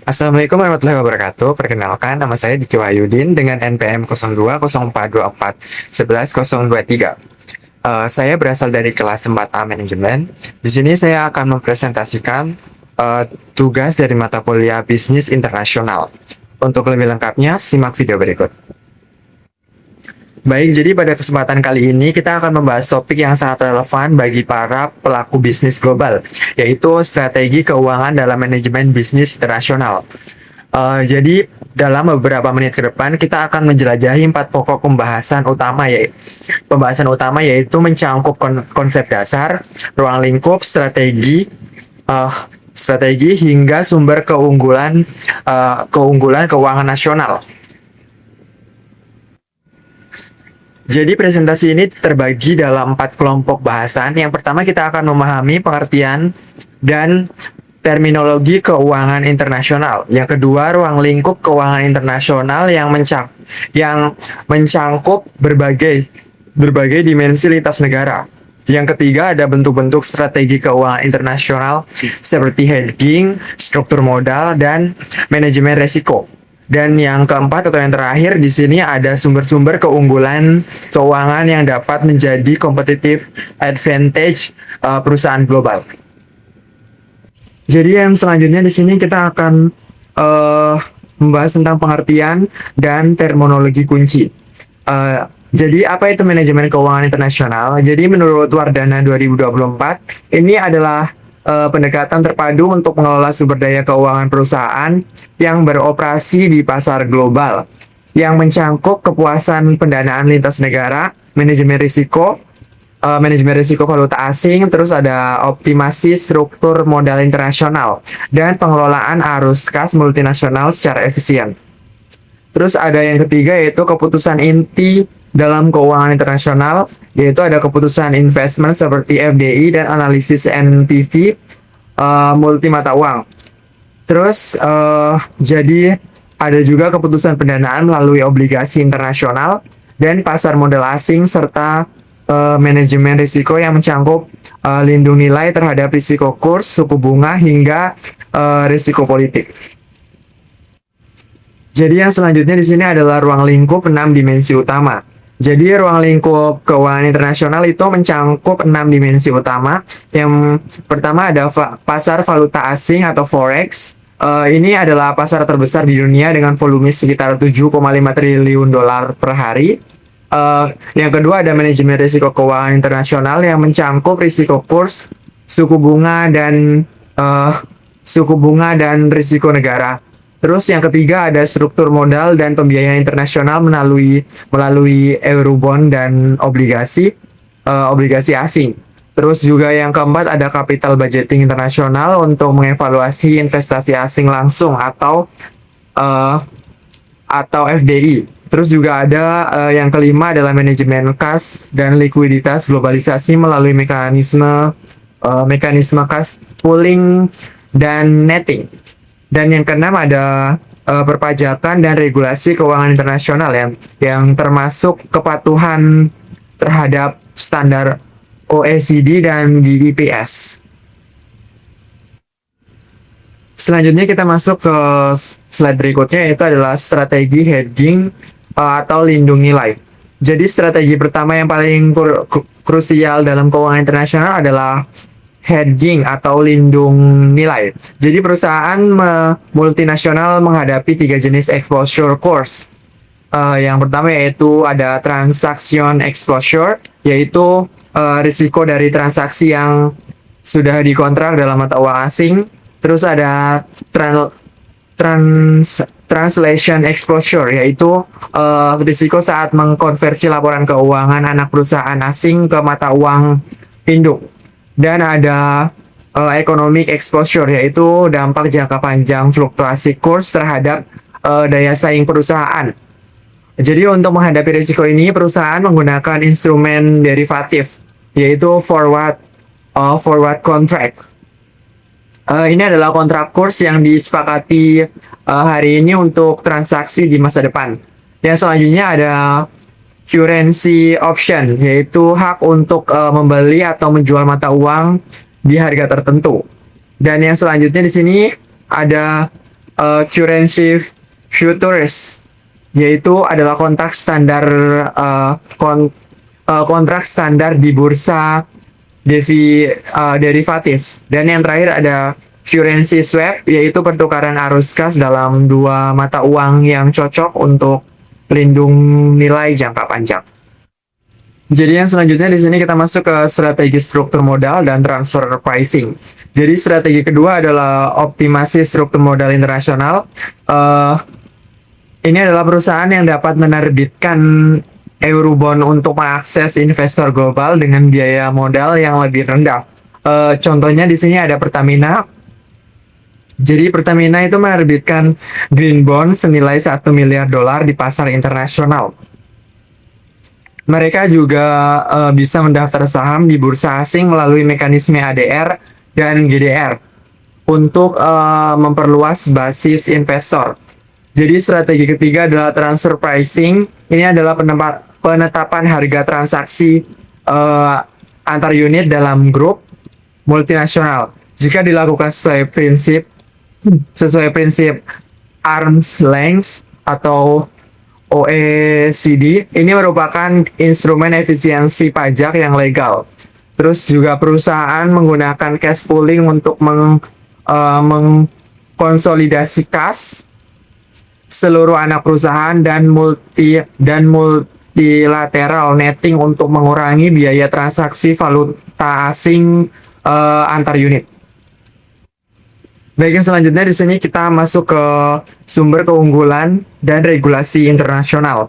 Assalamualaikum warahmatullahi wabarakatuh. Perkenalkan, nama saya Diki Wahyudin dengan NPM 020424 11023. Saya berasal dari kelas 4A Manajemen. Di sini saya akan mempresentasikan tugas dari mata kuliah Bisnis Internasional. Untuk lebih lengkapnya, simak video berikut. Baik, jadi pada kesempatan kali ini kita akan membahas topik yang sangat relevan bagi para pelaku bisnis global, yaitu strategi keuangan dalam manajemen bisnis internasional. Jadi dalam beberapa menit ke depan kita akan menjelajahi 4 pokok pembahasan utama yaitu mencangkup konsep dasar, ruang lingkup, strategi hingga sumber keunggulan keuangan nasional. Jadi presentasi ini terbagi dalam 4 kelompok bahasan. Yang pertama kita akan memahami pengertian dan terminologi keuangan internasional. Yang kedua, ruang lingkup keuangan internasional yang mencangkup berbagai dimensi lintas negara. Yang ketiga, ada bentuk-bentuk strategi keuangan internasional seperti hedging, struktur modal, dan manajemen resiko. Dan yang keempat atau yang terakhir di sini ada sumber-sumber keunggulan keuangan yang dapat menjadi competitive advantage perusahaan global. Jadi yang selanjutnya di sini kita akan membahas tentang pengertian dan terminologi kunci. Jadi apa itu manajemen keuangan internasional? Jadi menurut Wardana 2024 ini adalah pendekatan terpadu untuk mengelola sumber daya keuangan perusahaan yang beroperasi di pasar global, yang mencangkup kepuasan pendanaan lintas negara, manajemen risiko valuta asing, terus ada optimasi struktur modal internasional, dan pengelolaan arus kas multinasional secara efisien. Terus ada yang ketiga yaitu keputusan inti dalam keuangan internasional, yaitu ada keputusan investment seperti FDI dan analisis NPV multi mata uang. Terus jadi ada juga keputusan pendanaan melalui obligasi internasional dan pasar modal asing serta manajemen risiko yang mencangkup lindung nilai terhadap risiko kurs, suku bunga hingga risiko politik. Jadi yang selanjutnya di sini adalah ruang lingkup 6 dimensi utama. Jadi ruang lingkup keuangan internasional itu mencangkup 6 dimensi utama. Yang pertama ada pasar valuta asing atau forex. Ini adalah pasar terbesar di dunia dengan volume sekitar 7,5 triliun dolar per hari. Yang kedua ada manajemen risiko keuangan internasional yang mencangkup risiko kurs, suku bunga dan risiko negara. Terus yang ketiga ada struktur modal dan pembiayaan internasional melalui Eurobond dan obligasi asing. Terus juga yang keempat ada capital budgeting internasional untuk mengevaluasi investasi asing langsung atau FDI. Terus juga ada yang kelima adalah manajemen kas dan likuiditas globalisasi melalui mekanisme kas pooling dan netting. Dan yang keenam ada perpajakan dan regulasi keuangan internasional yang termasuk kepatuhan terhadap standar OECD dan BIPS. Selanjutnya kita masuk ke slide berikutnya, yaitu adalah strategi hedging atau lindung nilai. Jadi strategi pertama yang paling krusial dalam keuangan internasional adalah hedging atau lindung nilai. Jadi perusahaan multinasional menghadapi 3 jenis exposure course. Yang pertama yaitu ada transaction exposure, yaitu risiko dari transaksi yang sudah dikontrak dalam mata uang asing. Terus ada translation exposure, yaitu risiko saat mengkonversi laporan keuangan anak perusahaan asing ke mata uang induk. Dan ada economic exposure, yaitu dampak jangka panjang fluktuasi kurs terhadap daya saing perusahaan. Jadi untuk menghadapi risiko ini, perusahaan menggunakan instrumen derivatif, yaitu forward contract. Ini adalah kontrak kurs yang disepakati hari ini untuk transaksi di masa depan. Yang selanjutnya ada currency option, yaitu hak untuk membeli atau menjual mata uang di harga tertentu. Dan yang selanjutnya di sini ada currency futures, yaitu adalah kontrak standar di bursa derivatif. Dan yang terakhir ada currency swap, yaitu pertukaran arus kas dalam dua mata uang yang cocok untuk pelindung nilai jangka panjang. Jadi yang selanjutnya di sini kita masuk ke strategi struktur modal dan transfer pricing. Jadi strategi kedua adalah optimasi struktur modal internasional. Ini adalah perusahaan yang dapat menerbitkan Eurobond untuk mengakses investor global dengan biaya modal yang lebih rendah. Contohnya di sini ada Pertamina. Jadi Pertamina itu menerbitkan green bond senilai $1 miliar di pasar internasional. Mereka juga bisa mendaftar saham di bursa asing melalui mekanisme ADR dan GDR untuk memperluas basis investor. Jadi strategi ketiga adalah transfer pricing. Ini adalah penetapan harga transaksi antar unit dalam grup multinasional. Jika dilakukan sesuai prinsip arm's length atau OECD, ini merupakan instrumen efisiensi pajak yang legal. Terus juga perusahaan menggunakan cash pooling untuk mengkonsolidasi kas seluruh anak perusahaan dan multilateral netting untuk mengurangi biaya transaksi valuta asing antar unit. Baik, yang selanjutnya di sini kita masuk ke sumber keunggulan dan regulasi internasional.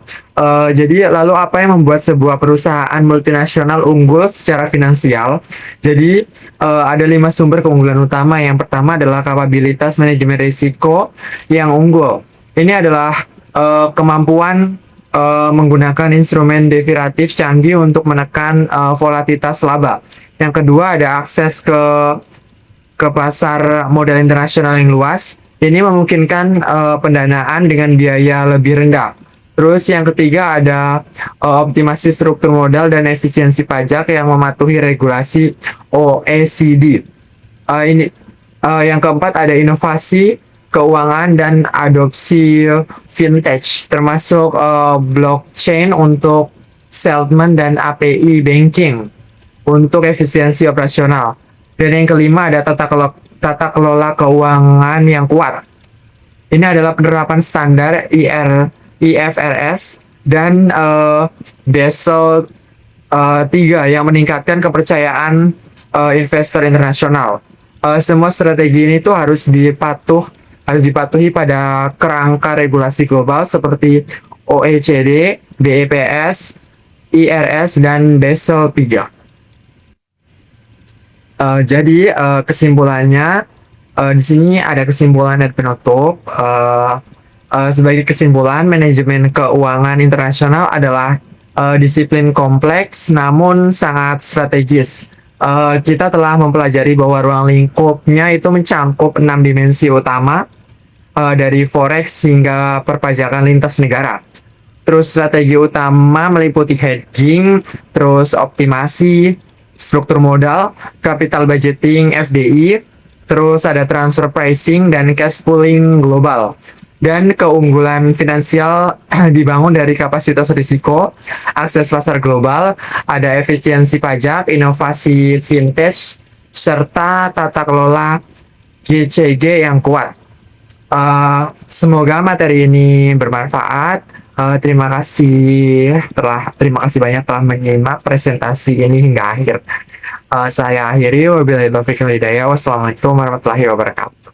Jadi lalu apa yang membuat sebuah perusahaan multinasional unggul secara finansial? Jadi ada 5 sumber keunggulan utama. Yang pertama adalah kapabilitas manajemen risiko yang unggul. Ini adalah kemampuan menggunakan instrumen derivatif canggih untuk menekan volatilitas laba. Yang kedua ada akses ke pasar modal internasional yang luas. Ini memungkinkan pendanaan dengan biaya lebih rendah. Terus yang ketiga ada optimasi struktur modal dan efisiensi pajak yang mematuhi regulasi OECD. Yang keempat ada inovasi keuangan dan adopsi fintech, termasuk blockchain untuk settlement dan API banking untuk efisiensi operasional. Dan yang kelima ada tata kelola keuangan yang kuat. Ini adalah penerapan standar IFRS dan Basel 3 yang meningkatkan kepercayaan investor internasional. Semua strategi ini tuh harus dipatuhi pada kerangka regulasi global seperti OECD, BEPS, IRS, dan Basel 3. Jadi kesimpulannya di sini ada kesimpulan dan penutup. Sebagai kesimpulan, manajemen keuangan internasional adalah disiplin kompleks namun sangat strategis. Kita telah mempelajari bahwa ruang lingkupnya itu mencakup 6 dimensi utama, dari forex hingga perpajakan lintas negara. Terus strategi utama meliputi hedging, terus optimasi struktur modal, capital budgeting FDI, terus ada transfer pricing dan cash pooling global. Dan keunggulan finansial dibangun dari kapasitas risiko, akses pasar global, ada efisiensi pajak, inovasi fintech, serta tata kelola GCG yang kuat. Semoga materi ini bermanfaat. Terima kasih banyak telah menyimak presentasi ini hingga akhir. Saya akhiri, wabillahi taufiq wal hidayah. Wassalamualaikum warahmatullahi wabarakatuh.